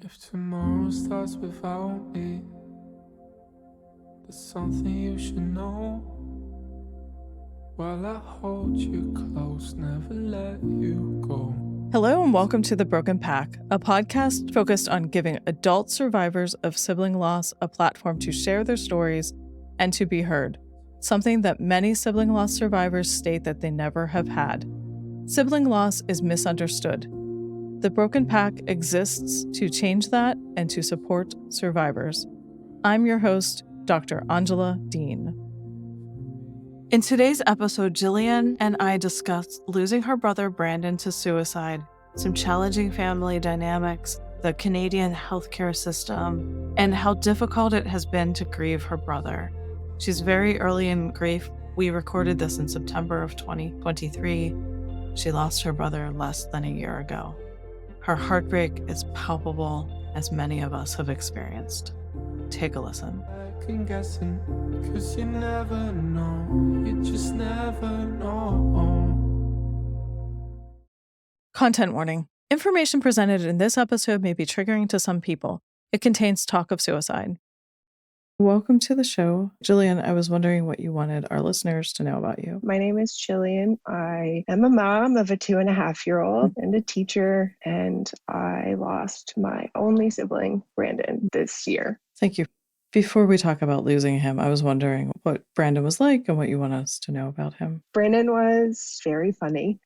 If tomorrow starts without me, there's something you should know. While I hold you close, never let you go. Hello and welcome to The Broken Pack, a podcast focused on giving adult survivors of sibling loss a platform to share their stories and to be heard, something that many sibling loss survivors state that they never have had. Sibling loss is misunderstood. The Broken Pack exists to change that and to support survivors. I'm your host, Dr. Angela Dean. In today's episode, Jillian and I discuss losing her brother Brandon to suicide, some challenging family dynamics, the Canadian healthcare system, and how difficult it has been to grieve her brother. She's very early in grief. We recorded this in September of 2023. She lost her brother less than a year ago. Her heartbreak is palpable, as many of us have experienced. Take a listen. Guessing, 'cause you never know, you just never know. Content warning. Information presented in this episode may be triggering to some people. It contains talk of suicide. Welcome to the show. Jillian, I was wondering what you wanted our listeners to know about you. My name is Jillian. I am a mom of a 2.5-year-old and a teacher, and I lost my only sibling, Brandon, this year. Thank you. Before we talk about losing him, I was wondering what Brandon was like and what you want us to know about him. Brandon was very funny,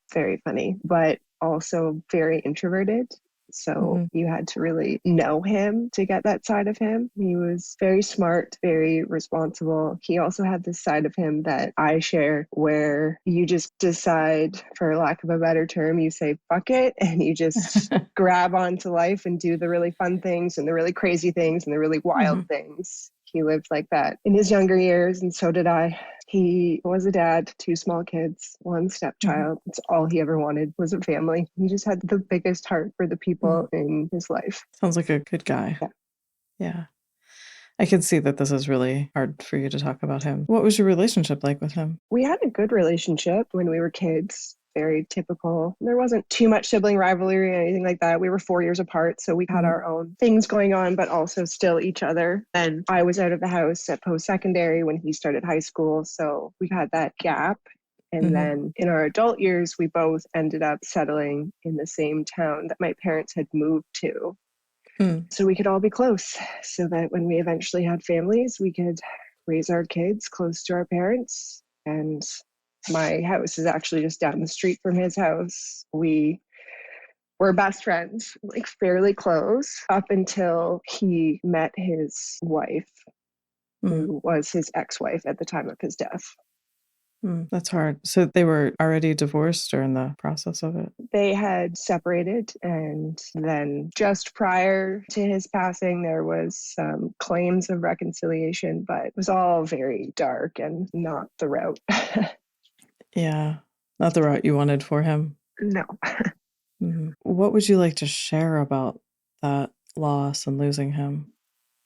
but also very introverted. So you had to really know him to get that side of him. He was very smart, very responsible. He also had this side of him that I share where you just decide, for lack of a better term, you say, fuck it, and you just grab onto life and do the really fun things and the really crazy things and the really wild things. He lived like that in his younger years, and so did I. He was a dad, 2 small kids, 1 stepchild. It's all he ever wanted was a family. He just had the biggest heart for the people in his life. Sounds like a good guy. Yeah. I can see that this is really hard for you to talk about him. What was your relationship like with him? We had a good relationship when we were kids. Very typical. There wasn't too much sibling rivalry or anything like that. We were 4 years apart, so we had our own things going on, but also still each other. And I was out of the house at post-secondary when he started high school, so we had that gap. And then in our adult years, we both ended up settling in the same town that my parents had moved to. So we could all be close, so that when we eventually had families, we could raise our kids close to our parents. And my house is actually just down the street from his house. We were best friends, like fairly close, up until he met his wife, who was his ex-wife at the time of his death. That's hard. So they were already divorced or in the process of it? They had separated, and then just prior to his passing, there was some claims of reconciliation, but it was all very dark and not the route. Yeah, not the route you wanted for him. No. What would you like to share about that loss and losing him?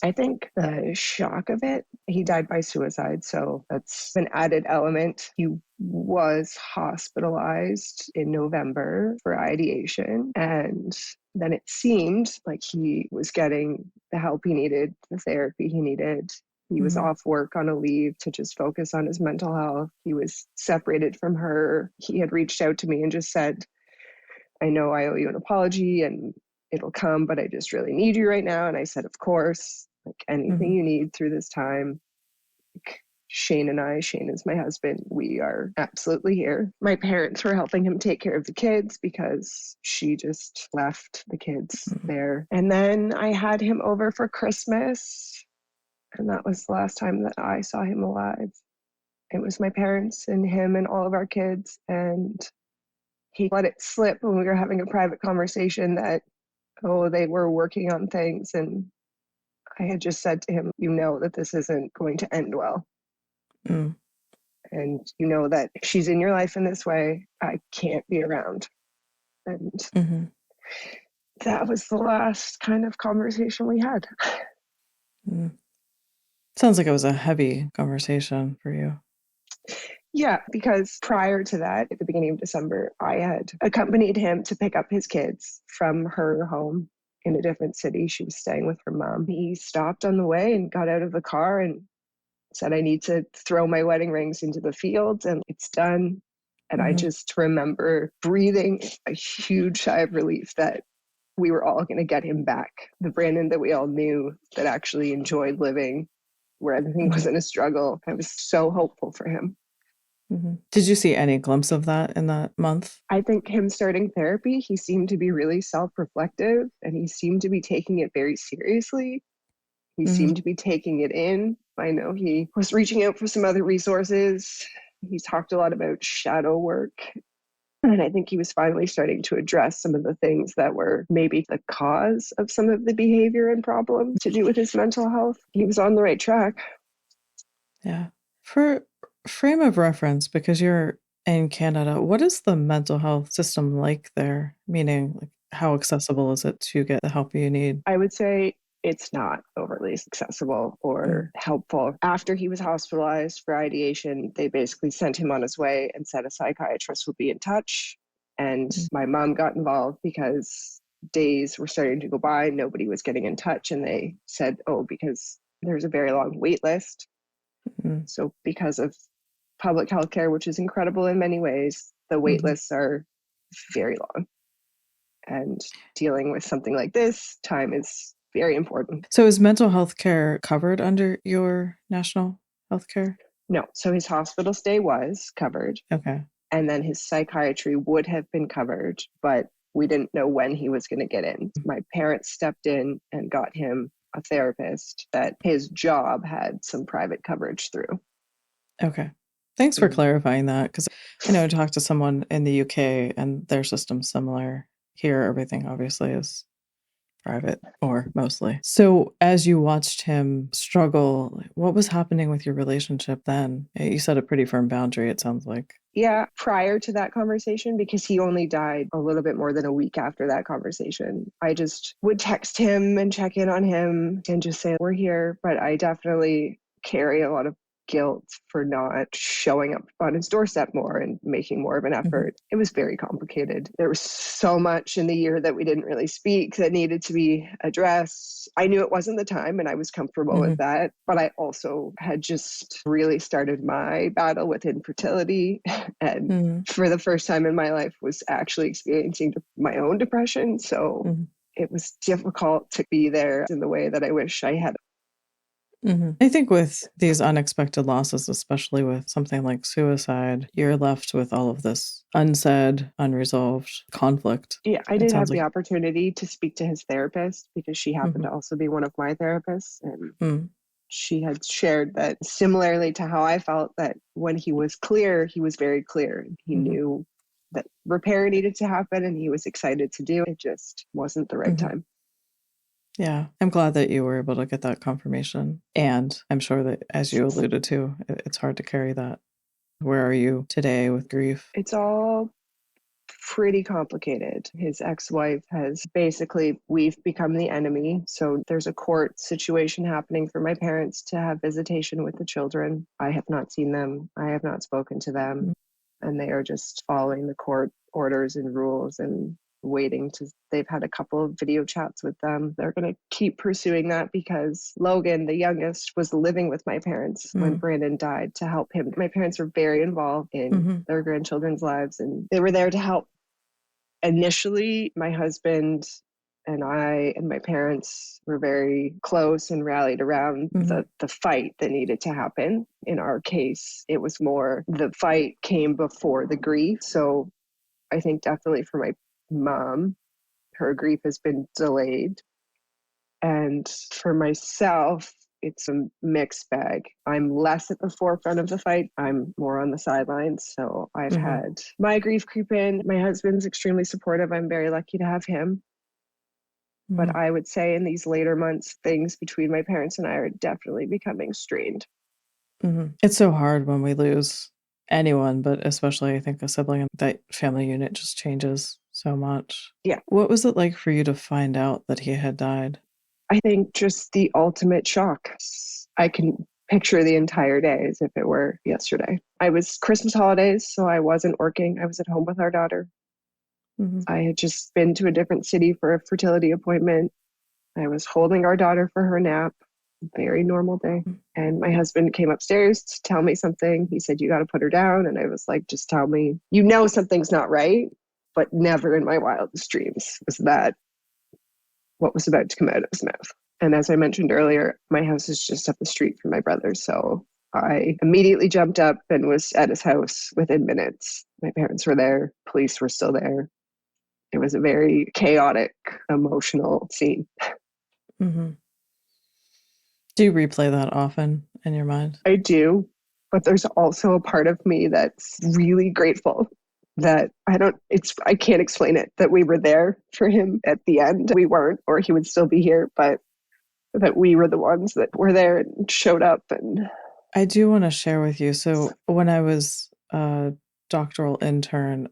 I think the shock of it, he died by suicide, so that's an added element. He was hospitalized in November for ideation, and then it seemed like he was getting the help he needed, the therapy he needed. He was off work on a leave to just focus on his mental health. He was separated from her. He had reached out to me and just said, I know I owe you an apology and it'll come, but I just really need you right now. And I said, of course, like anything you need through this time. Like Shane is my husband. We are absolutely here. My parents were helping him take care of the kids because she just left the kids there. And then I had him over for Christmas. And that was the last time that I saw him alive. It was my parents and him and all of our kids. And he let it slip when we were having a private conversation that, they were working on things. And I had just said to him, you know that this isn't going to end well. And you know that if she's in your life in this way, I can't be around. And that was the last kind of conversation we had. Sounds like it was a heavy conversation for you. Yeah, because prior to that, at the beginning of December, I had accompanied him to pick up his kids from her home in a different city. She was staying with her mom. He stopped on the way and got out of the car and said, I need to throw my wedding rings into the field, and it's done. And I just remember breathing a huge sigh of relief that we were all going to get him back. The Brandon that we all knew that actually enjoyed living, where everything wasn't a struggle. I was so hopeful for him. Did you see any glimpse of that in that month? I think him starting therapy, he seemed to be really self-reflective, and he seemed to be taking it very seriously. He seemed to be taking it in. I know he was reaching out for some other resources. He talked a lot about shadow work. And I think he was finally starting to address some of the things that were maybe the cause of some of the behavior and problems to do with his mental health. He was on the right track. Yeah. For frame of reference, because you're in Canada, what is the mental health system like there? Meaning, like, how accessible is it to get the help you need? I would say it's not overly accessible or helpful. After he was hospitalized for ideation, they basically sent him on his way and said a psychiatrist would be in touch. And my mom got involved because days were starting to go by, nobody was getting in touch. And they said, oh, because there's a very long wait list. So because of public health care, which is incredible in many ways, the wait lists are very long. And dealing with something like this, time is very important. So is mental health care covered under your national health care? No. So his hospital stay was covered. Okay. And then his psychiatry would have been covered, but we didn't know when he was going to get in. My parents stepped in and got him a therapist that his job had some private coverage through. Okay. Thanks for clarifying that, because I know I talked to someone in the UK and their system's similar. Here, everything obviously is private, or mostly. So as you watched him struggle, what was happening with your relationship then? You set a pretty firm boundary, it sounds like. Yeah, prior to that conversation, because he only died a little bit more than a week after that conversation, I just would text him and check in on him and just say, we're here. But I definitely carry a lot of guilt for not showing up on his doorstep more and making more of an effort. It was very complicated. There was so much in the year that we didn't really speak that needed to be addressed. I knew it wasn't the time and I was comfortable with that, but I also had just really started my battle with infertility and for the first time in my life was actually experiencing my own depression. So it was difficult to be there in the way that I wish I had. I think with these unexpected losses, especially with something like suicide, you're left with all of this unsaid, unresolved conflict. Yeah, I did have the opportunity to speak to his therapist because she happened to also be one of my therapists. And she had shared that similarly to how I felt, that when he was clear, he was very clear. He knew that repair needed to happen and he was excited to do it. It just wasn't the right time. Yeah, I'm glad that you were able to get that confirmation. And I'm sure that, as you alluded to, it's hard to carry that. Where are you today with grief? It's all pretty complicated. His ex-wife has basically, we've become the enemy. So there's a court situation happening for my parents to have visitation with the children. I have not seen them. I have not spoken to them. And they are just following the court orders and rules and waiting to, they've had a couple of video chats with them. They're going to keep pursuing that because Logan, the youngest, was living with my parents when Brandon died to help him. My parents were very involved in their grandchildren's lives and they were there to help. Initially, my husband and I and my parents were very close and rallied around the fight that needed to happen. In our case, it was more the fight came before the grief. So I think definitely for my mom, her grief has been delayed. And for myself, it's a mixed bag. I'm less at the forefront of the fight. I'm more on the sidelines. So I've had my grief creep in. My husband's extremely supportive. I'm very lucky to have him. But I would say in these later months, things between my parents and I are definitely becoming strained. It's so hard when we lose anyone, but especially I think a sibling, that family unit just changes so much. Yeah. What was it like for you to find out that he had died? I think just the ultimate shock. I can picture the entire day as if it were yesterday. I was Christmas holidays, so I wasn't working. I was at home with our daughter. I had just been to a different city for a fertility appointment. I was holding our daughter for her nap, very normal day. And my husband came upstairs to tell me something. He said, "You got to put her down." And I was like, "Just tell me, you know, something's not right." But never in my wildest dreams was that what was about to come out of his mouth. And as I mentioned earlier, my house is just up the street from my brother's. So I immediately jumped up and was at his house within minutes. My parents were there. Police were still there. It was a very chaotic, emotional scene. Mm-hmm. Do you replay that often in your mind? I do, but there's also a part of me that's really grateful that I can't explain it, that we were there for him at the end. We weren't, or he would still be here, but that we were the ones that were there and showed up. And I do want to share with you. So when I was a doctoral intern,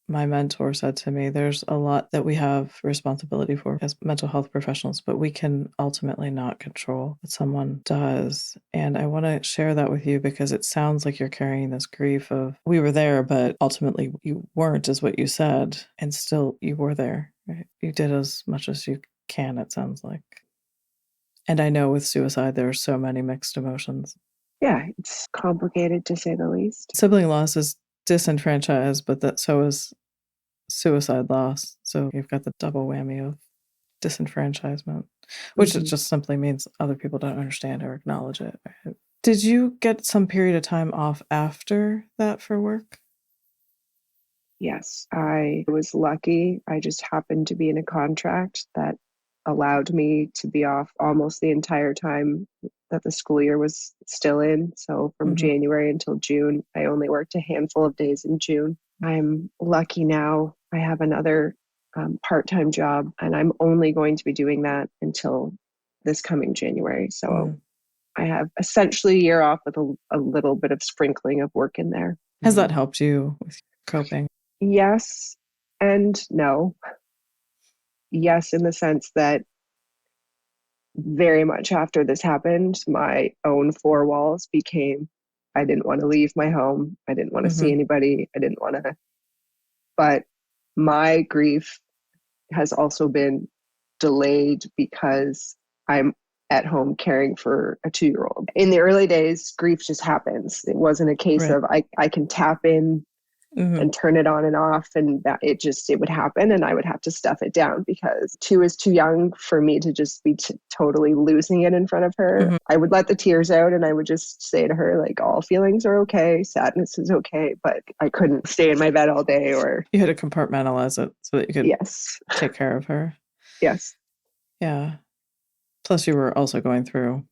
my mentor said to me, there's a lot that we have responsibility for as mental health professionals, but we can ultimately not control what someone does. And I want to share that with you because it sounds like you're carrying this grief of, we were there, but ultimately you weren't, is what you said. And still you were there. Right? You did as much as you can, it sounds like. And I know with suicide, there are so many mixed emotions. yeah, it's complicated to say the least. Sibling loss is disenfranchised, but so is suicide loss. So you've got the double whammy of disenfranchisement, which it just simply means other people don't understand or acknowledge it. Right? Did you get some period of time off after that for work? Yes, I was lucky. I just happened to be in a contract that allowed me to be off almost the entire time that the school year was still in. So from January until June, I only worked a handful of days in June. I'm lucky now. I have another part-time job, and I'm only going to be doing that until this coming January. So I have essentially a year off with a little bit of sprinkling of work in there. Has that helped you with coping? Yes and no. Yes, in the sense that very much after this happened, my own four walls became, I didn't want to leave my home. I didn't want to see anybody. I didn't want to, but my grief has also been delayed because I'm at home caring for a 2-year-old. In the early days, grief just happens. It wasn't a case of I can tap in and turn it on and off, and that it would happen, and I would have to stuff it down because 2 is too young for me to just be totally losing it in front of her. I would let the tears out, and I would just say to her, like, all feelings are okay, sadness is okay, but I couldn't stay in my bed all day. Or you had to compartmentalize it so that you could take care of her. Yes. Yeah. Plus you were also going through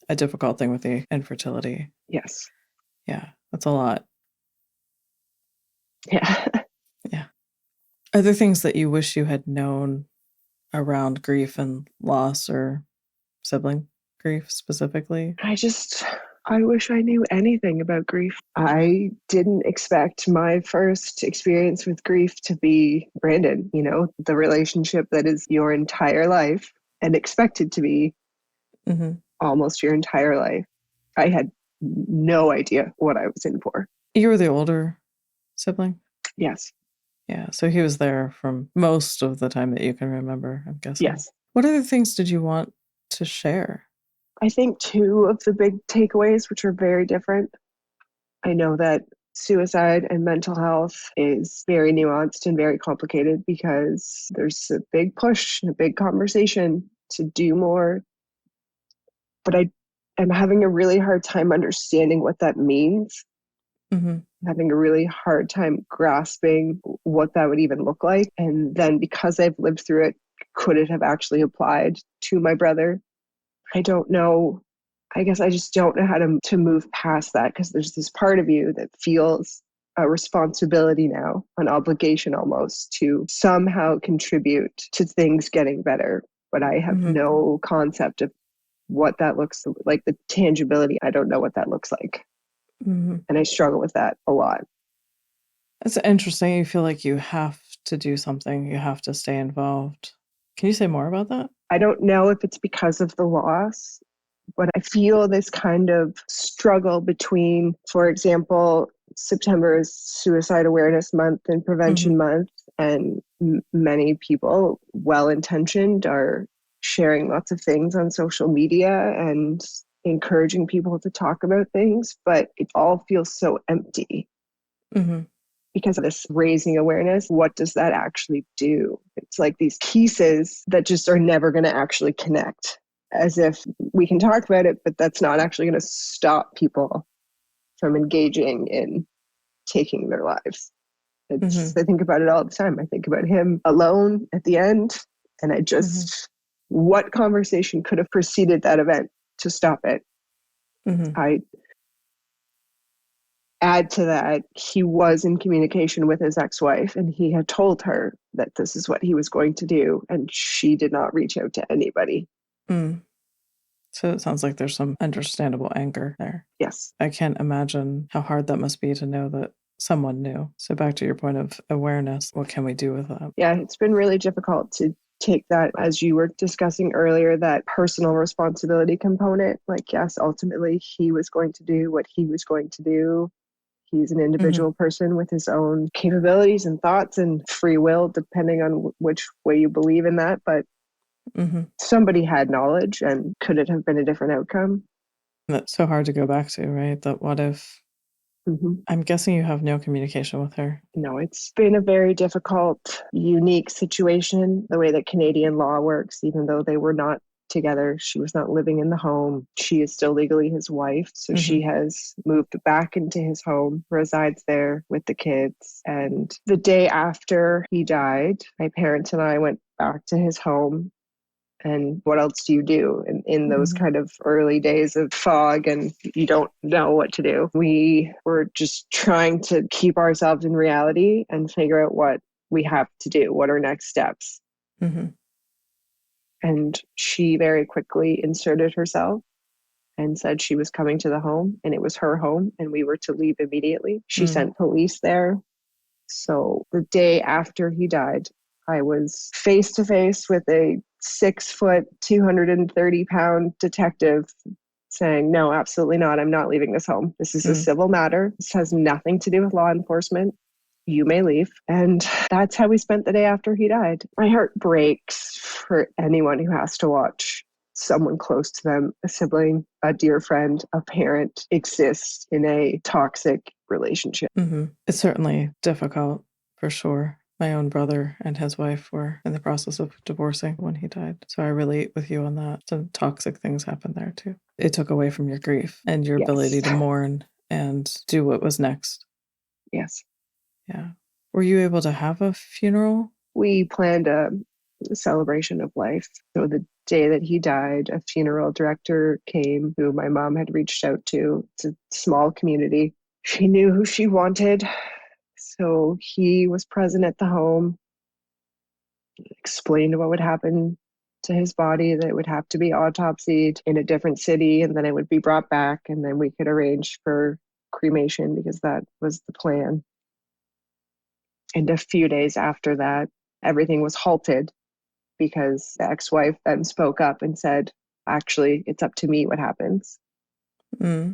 a difficult thing with the infertility. Yes. Yeah, that's a lot. Yeah. Yeah. Are there things that you wish you had known around grief and loss or sibling grief specifically? I wish I knew anything about grief. I didn't expect my first experience with grief to be Brandon, the relationship that is your entire life and expected to be almost your entire life. I had no idea what I was in for. You were the older sibling? Yes. Yeah, so he was there from most of the time that you can remember, I'm guessing. Yes. What other things did you want to share? I think 2 of the big takeaways, which are very different. I know that suicide and mental health is very nuanced and very complicated because there's a big push and a big conversation to do more. But I'm having a really hard time understanding what that means. Having a really hard time grasping what that would even look like. And then because I've lived through it, could it have actually applied to my brother? I don't know. I guess I just don't know how to move past that, because there's this part of you that feels a responsibility now, an obligation almost, to somehow contribute to things getting better. But I have no concept of what that looks like, the tangibility. I don't know what that looks like. And I struggle with that a lot. That's interesting. You feel like you have to do something. You have to stay involved. Can you say more about that? I don't know if it's because of the loss, but I feel this kind of struggle between, for example, September is Suicide Awareness Month and Prevention Month. And many people, well-intentioned, are sharing lots of things on social media and encouraging people to talk about things, but it all feels so empty. Mm-hmm. Because of this raising awareness, what does that actually do? It's like these pieces that just are never going to actually connect, as if we can talk about it, but that's not actually going to stop people from engaging in taking their lives. I think about it all the time. I think about him alone at the end, and I just, what conversation could have preceded that event to stop it? I add to that, he was in communication with his ex-wife, and he had told her that this is what he was going to do, and she did not reach out to anybody. So it sounds like there's some understandable anger there. Yes. I can't imagine how hard that must be to know that someone knew. So back to your point of awareness, what can we do with that? Yeah, it's been really difficult to take that, as you were discussing earlier, that personal responsibility component. Like, yes, ultimately he was going to do what he was going to do. He's an individual person with his own capabilities and thoughts and free will, depending on which way you believe in that. But somebody had knowledge, and could it have been a different outcome? That's so hard to go back to, right? That what if, I'm guessing you have no communication with her. No, it's been a very difficult, unique situation, the way that Canadian law works, even though they were not together. She was not living in the home. She is still legally his wife. So she has moved back into his home, resides there with the kids. And the day after he died, my parents and I went back to his home. And what else do you do in those kind of early days of fog and you don't know what to do? We were just trying to keep ourselves in reality and figure out what we have to do. What are next steps? And she very quickly inserted herself and said she was coming to the home, and it was her home, and we were to leave immediately. She sent police there. So the day after he died, I was face to face with a 6-foot, 230-pound detective saying, no, absolutely not. I'm not leaving this home. This is a civil matter. This has nothing to do with law enforcement. You may leave. And that's how we spent the day after he died. My heart breaks for anyone who has to watch someone close to them, a sibling, a dear friend, a parent, exist in a toxic relationship. It's certainly difficult, for sure. My own brother and his wife were in the process of divorcing when he died. So I relate with you on that. Some toxic things happened there too. It took away from your grief and your ability to mourn and do what was next. Yes. Yeah. Were you able to have a funeral? We planned a celebration of life. So the day that he died, a funeral director came who my mom had reached out to. It's a small community. She knew who she wanted. So he was present at the home, explained what would happen to his body, that it would have to be autopsied in a different city, and then it would be brought back, and then we could arrange for cremation because that was the plan. And a few days after that, everything was halted because the ex-wife then spoke up and said, actually, it's up to me what happens.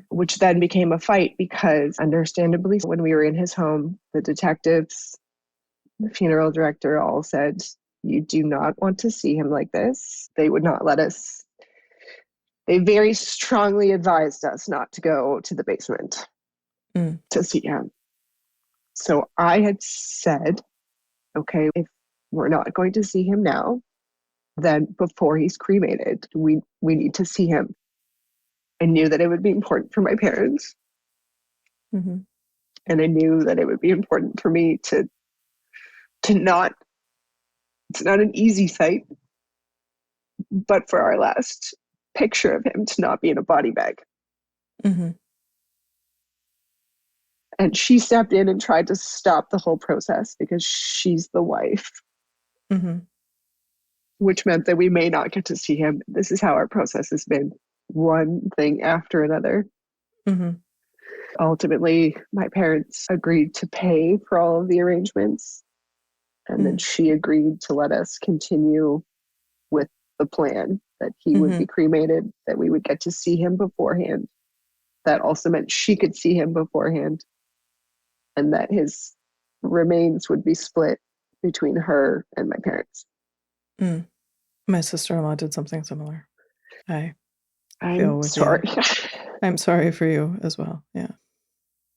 Which then became a fight because, understandably, when we were in his home, the detectives, the funeral director all said, you do not want to see him like this. They would not let us. They very strongly advised us not to go to the basement to see him. So I had said, okay, if we're not going to see him now, then before he's cremated, we need to see him. I knew that it would be important for my parents. And I knew that it would be important for me to not, it's not an easy sight, but for our last picture of him to not be in a body bag. And she stepped in and tried to stop the whole process because she's the wife, which meant that we may not get to see him. This is how our process has been, one thing after another. Ultimately, my parents agreed to pay for all of the arrangements. And then she agreed to let us continue with the plan that he would be cremated, that we would get to see him beforehand. That also meant she could see him beforehand, and that his remains would be split between her and my parents. Mm. My sister-in-law did something similar. I feel I'm with sorry. you. I'm sorry for you as well. Yeah.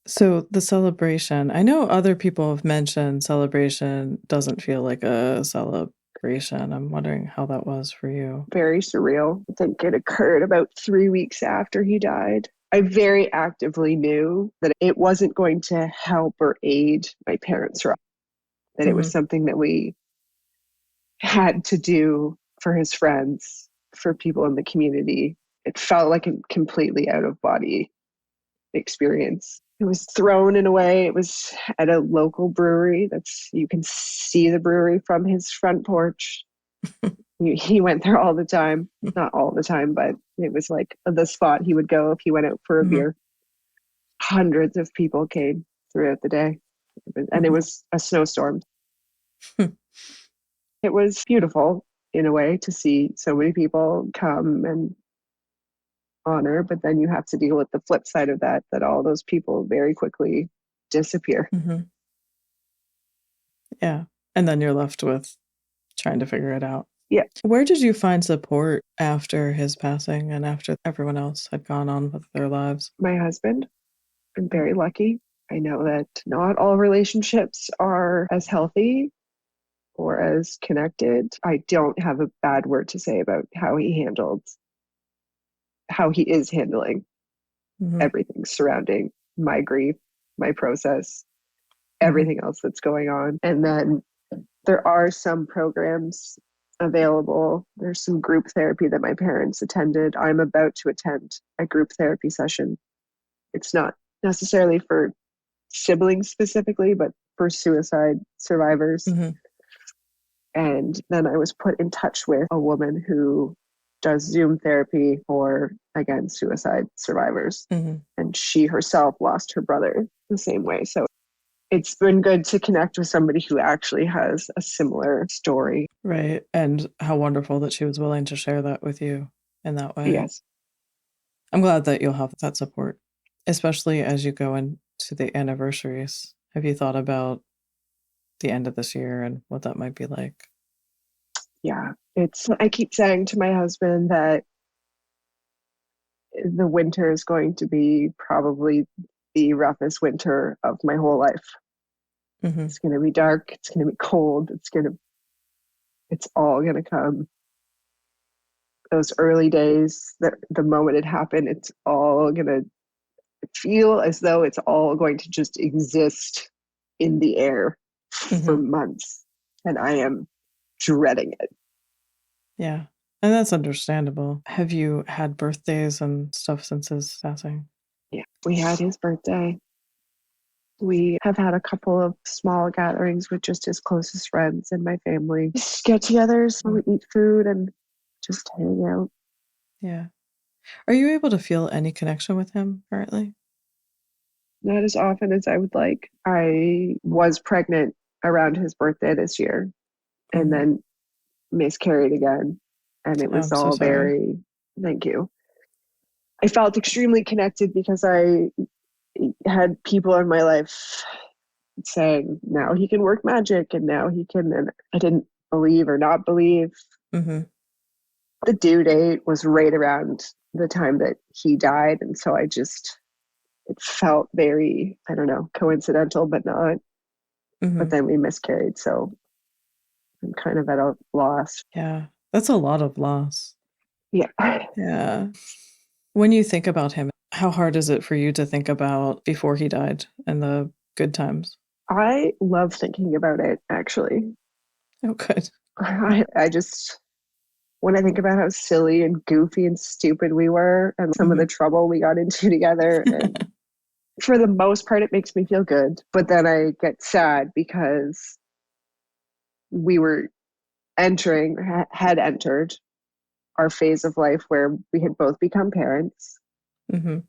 So the celebration, I know other people have mentioned celebration doesn't feel like a celebration. I'm wondering how that was for you. Very surreal. I think it occurred about 3 weeks after he died. I very actively knew that it wasn't going to help or aid my parents, that it was something that we had to do for his friends, for people in the community. It felt like a completely out of body experience. It was thrown in a way. It was at a local brewery. You can see the brewery from his front porch. He went there all the time. Not all the time, but it was like the spot he would go if he went out for a beer. Hundreds of people came throughout the day. And it was a snowstorm. It was beautiful in a way to see so many people come and honor, but then you have to deal with the flip side of that all those people very quickly disappear. Yeah. And then you're left with trying to figure it out. Yeah. Where did you find support after his passing and after everyone else had gone on with their lives? My husband, I'm very lucky. I know that not all relationships are as healthy or as connected. I don't have a bad word to say about how he is handling everything surrounding my grief, my process, everything else that's going on. And then there are some programs available. There's some group therapy that my parents attended. I'm about to attend a group therapy session. It's not necessarily for siblings specifically, but for suicide survivors. And then I was put in touch with a woman who does Zoom therapy for, again, suicide survivors. And she herself lost her brother the same way. So it's been good to connect with somebody who actually has a similar story. Right. And how wonderful that she was willing to share that with you in that way. Yes. I'm glad that you'll have that support, especially as you go into the anniversaries. Have you thought about the end of this year and what that might be like? Yeah. I keep saying to my husband that the winter is going to be probably the roughest winter of my whole life. It's going to be dark. It's going to be cold. It's all going to come. Those early days, the moment it happened, it's all going to feel as though it's all going to just exist in the air for months. And I am dreading it. Yeah. And that's understandable. Have you had birthdays and stuff since his passing? Yeah. We had his birthday. We have had a couple of small gatherings with just his closest friends and my family. Just get-togethers where we eat food and just hang out. Yeah. Are you able to feel any connection with him currently? Not as often as I would like. I was pregnant around his birthday this year and then miscarried again. And it was all very, thank you. I felt extremely connected because I had people in my life saying, now he can work magic and now he can, and I didn't believe or not believe. The due date was right around the time that he died. And so it felt very, I don't know, coincidental, but not. But then we miscarried. So I'm kind of at a loss. Yeah. That's a lot of loss. Yeah. Yeah. When you think about him, how hard is it for you to think about before he died and the good times? I love thinking about it, actually. Oh, good. I just, when I think about how silly and goofy and stupid we were and some of the trouble we got into together, and for the most part, it makes me feel good. But then I get sad because we had entered our phase of life where we had both become parents. And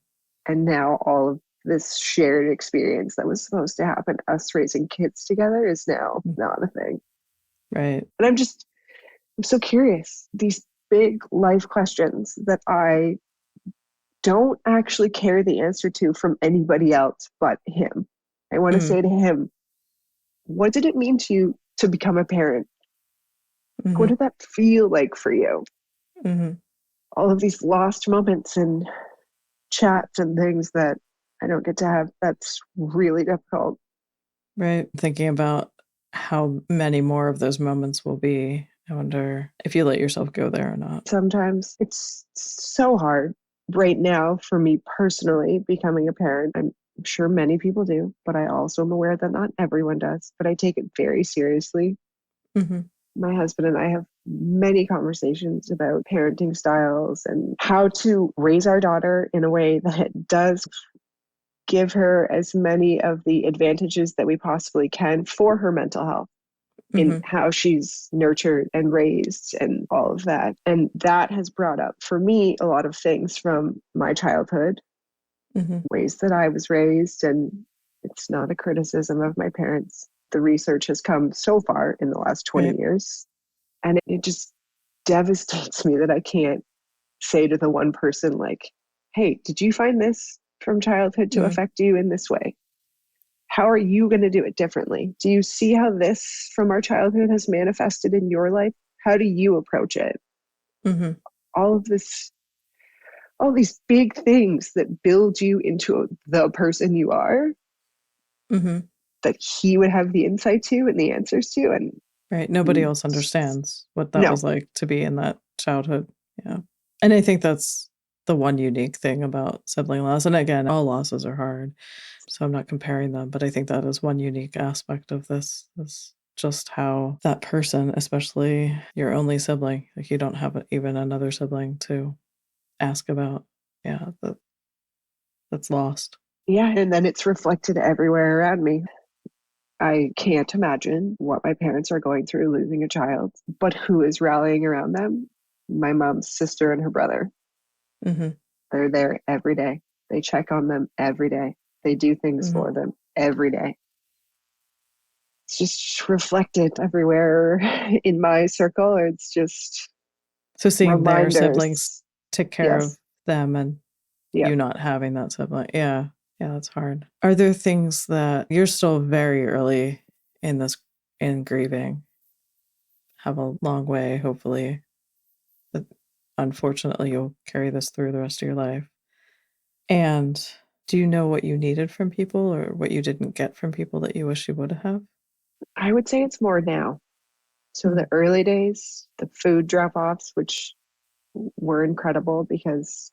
now all of this shared experience that was supposed to happen, us raising kids together, is now not a thing. Right. And I'm so curious. These big life questions that I don't actually carry the answer to from anybody else but him. I want to say to him, what did it mean to you to become a parent. Mm-hmm. What did that feel like for you? Mm-hmm. All of these lost moments and chats and things that I don't get to have. That's really difficult. Right. Thinking about how many more of those moments will be. I wonder if you let yourself go there or not. Sometimes it's so hard right now for me personally becoming a parent. I'm sure many people do, but I also am aware that not everyone does. But I take it very seriously. Mm-hmm. My husband and I have many conversations about parenting styles and how to raise our daughter in a way that does give her as many of the advantages that we possibly can for her mental health in Mm-hmm. how she's nurtured and raised and all of that. And that has brought up for me a lot of things from my childhood, Mm-hmm. ways that I was raised. And it's not a criticism of my parents. The research has come so far in the last 20 Right. years. And it just devastates me that I can't say to the one person, like, hey, did you find this from childhood to Mm-hmm. affect you in this way? How are you going to do it differently? Do you see how this from our childhood has manifested in your life? How do you approach it? Mm-hmm. All of this, all these big things that build you into the person you are, Mm-hmm. that he would have the insight to and the answers to. And Right. Nobody else understands what that no, was like to be in that childhood. Yeah. And I think that's the one unique thing about sibling loss. And again, all losses are hard. So I'm not comparing them, but I think that is one unique aspect of this is just how that person, especially your only sibling, like you don't have even another sibling to ask about. Yeah, that's lost. yeah. And then it's reflected everywhere around me. I can't imagine what my parents are going through losing a child, but who is rallying around them? My mom's sister and her brother. Mm-hmm. They're there every day. They check on them every day. They do things Mm-hmm. for them every day. It's just reflected everywhere in my circle. It's just So seeing their siblings reminders. take care of Yes. them and Yeah. you not having that sibling. Yeah. Yeah, that's hard. Are there things that you're still very early in this in grieving? Have a long way, hopefully. But unfortunately you'll carry this through the rest of your life. And do you know what you needed from people or what you didn't get from people that you wish you would have? I would say it's more now. So the Mm. early days, the food drop offs, which were incredible because,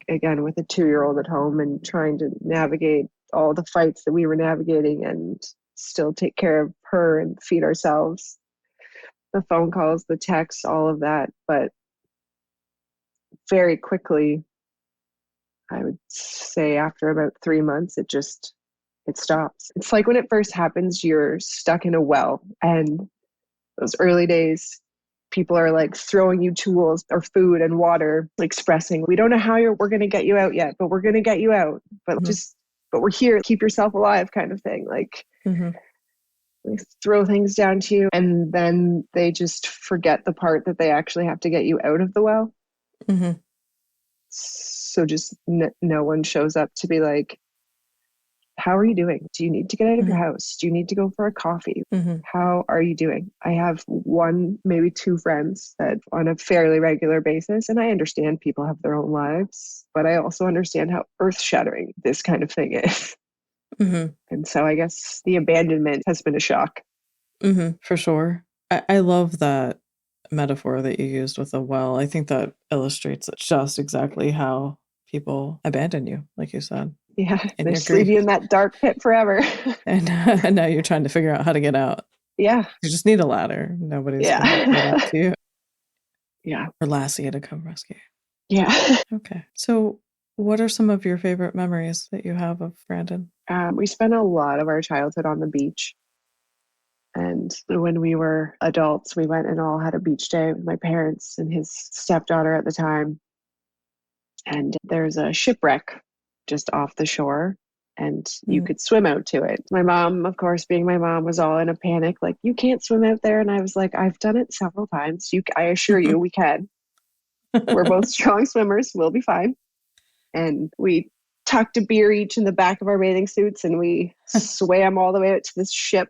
again, with a 2-year-old at home and trying to navigate all the fights that we were navigating and still take care of her and feed ourselves, the phone calls, the texts, all of that. But very quickly, I would say after about 3 months, it stops. It's like when it first happens, you're stuck in a well, and those early days, people are like throwing you tools or food and water, expressing, we don't know how we're going to get you out yet, but we're going to get you out. But Mm-hmm. but we're here, keep yourself alive kind of thing. Like, Mm-hmm. they throw things down to you, and then they just forget the part that they actually have to get you out of the well. Mm-hmm. So just no one shows up to be like, how are you doing? Do you need to get out of your house? Do you need to go for a coffee? Mm-hmm. How are you doing? I have one, maybe two friends that on a fairly regular basis, and I understand people have their own lives, but I also understand how earth-shattering this kind of thing is. Mm-hmm. And so I guess the abandonment has been a shock. Mm-hmm. For sure. I love that metaphor that you used with the well. I think that illustrates just exactly how people abandon you, like you said, Yeah, in they your just leave grief. you in that dark pit forever. And now you're trying to figure out how to get out. Yeah, You just need a ladder. Nobody's going to throw that yeah, to you. yeah, Or Lassie to come rescue yeah. you. Okay. So what are some of your favorite memories that you have of Brandon? We spent a lot of our childhood on the beach. And when we were adults, we went and all had a beach day with my parents and his stepdaughter at the time. And there's a shipwreck just off the shore, and you Mm. could swim out to it. My mom, of course, being my mom, was all in a panic, like, you can't swim out there. And I was like, I've done it several times. I assure you, we can. We're both strong swimmers. We'll be fine. And we tucked a beer each in the back of our bathing suits, and we swam all the way out to this ship.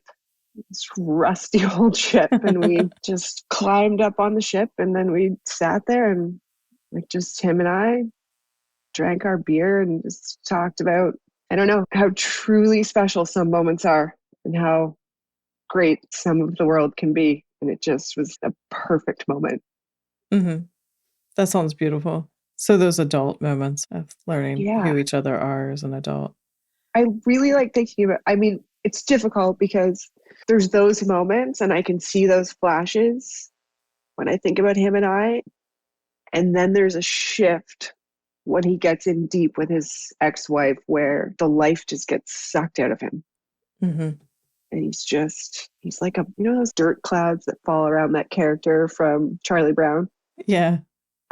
this rusty old ship, and we just climbed up on the ship, and then we sat there and like just him and I drank our beer and just talked about, I don't know, how truly special some moments are and how great some of the world can be. And it just was a perfect moment. Mm-hmm. That sounds beautiful. So those adult moments of learning who each other are as an adult. I really like thinking about, I mean, it's difficult because there's those moments and I can see those flashes when I think about him and I. And then there's a shift when he gets in deep with his ex-wife where the life just gets sucked out of him. Mm-hmm. And he's like those dirt clouds that fall around that character from Charlie Brown? Yeah.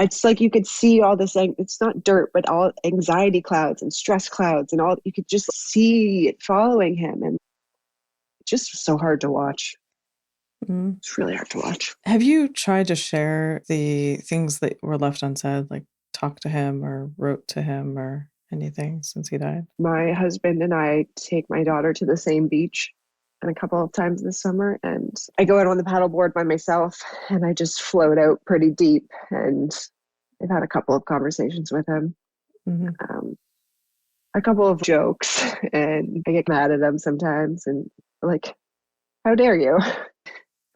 It's like you could see all this, like, it's not dirt, but all anxiety clouds and stress clouds and all, you could just see it following him. And it just was so hard to watch. Mm-hmm. It's really hard to watch. Have you tried to share the things that were left unsaid, like talk to him or wrote to him or anything since he died? My husband and I take my daughter to the same beach and a couple of times this summer, and I go out on the paddleboard by myself and I just float out pretty deep, and I've had a couple of conversations with him. Mm-hmm. A couple of jokes, and I get mad at him sometimes and like, how dare you?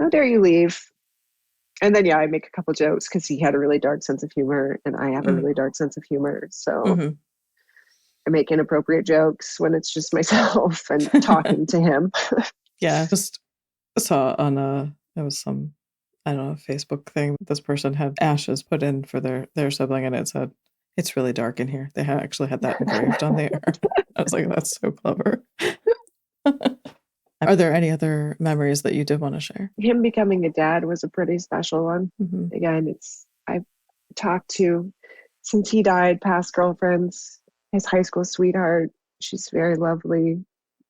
How dare you leave? And then, I make a couple jokes because he had a really dark sense of humor and I have a really dark sense of humor. So I make inappropriate jokes when it's just myself and talking to him. Yeah, just saw on it was some, I don't know, Facebook thing. This person had ashes put in for their sibling, and it said, "It's really dark in here." They actually had that engraved on there. I was like, that's so clever. Are there any other memories that you did want to share? Him becoming a dad was a pretty special one. Mm-hmm. Again, I've talked to, since he died, past girlfriends, his high school sweetheart. She's very lovely.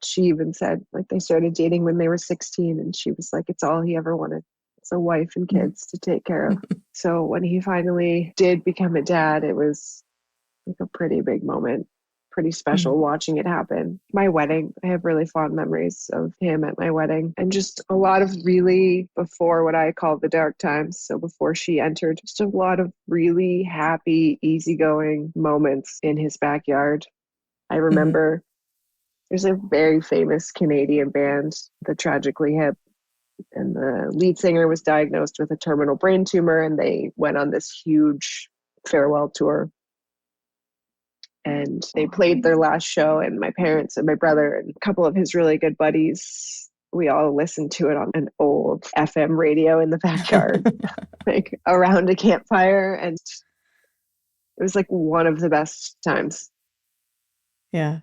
She even said, like, they started dating when they were 16, and she was like, it's all he ever wanted. It's a wife and kids to take care of. So when he finally did become a dad, it was like a pretty big moment, pretty special watching it happen. My wedding, I have really fond memories of him at my wedding, and just a lot of really, before what I call the dark times, so before she entered, just a lot of really happy, easygoing moments in his backyard. I remember there's a very famous Canadian band, the Tragically Hip, and the lead singer was diagnosed with a terminal brain tumor, and they went on this huge farewell tour. And they played their last show, and my parents and my brother and a couple of his really good buddies, we all listened to it on an old FM radio in the backyard, like around a campfire. And it was like one of the best times. Yeah.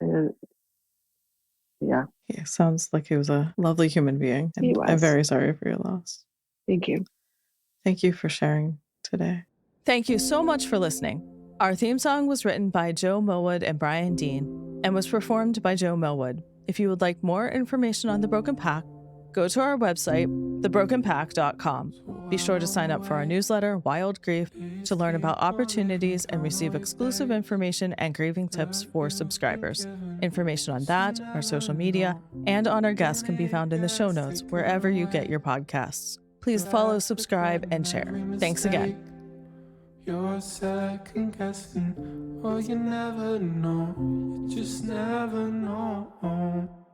And yeah. Sounds like he was a lovely human being. And He was. I'm very sorry for your loss. Thank you. Thank you for sharing today. Thank you so much for listening. Our theme song was written by Joe Millwood and Brian Dean and was performed by Joe Millwood. If you would like more information on The Broken Pack, go to our website, thebrokenpack.com. Be sure to sign up for our newsletter, Wild Grief, to learn about opportunities and receive exclusive information and grieving tips for subscribers. Information on that, our social media, and on our guests can be found in the show notes wherever you get your podcasts. Please follow, subscribe, and share. Thanks again. You're second guessing, oh, you never know, you just never know.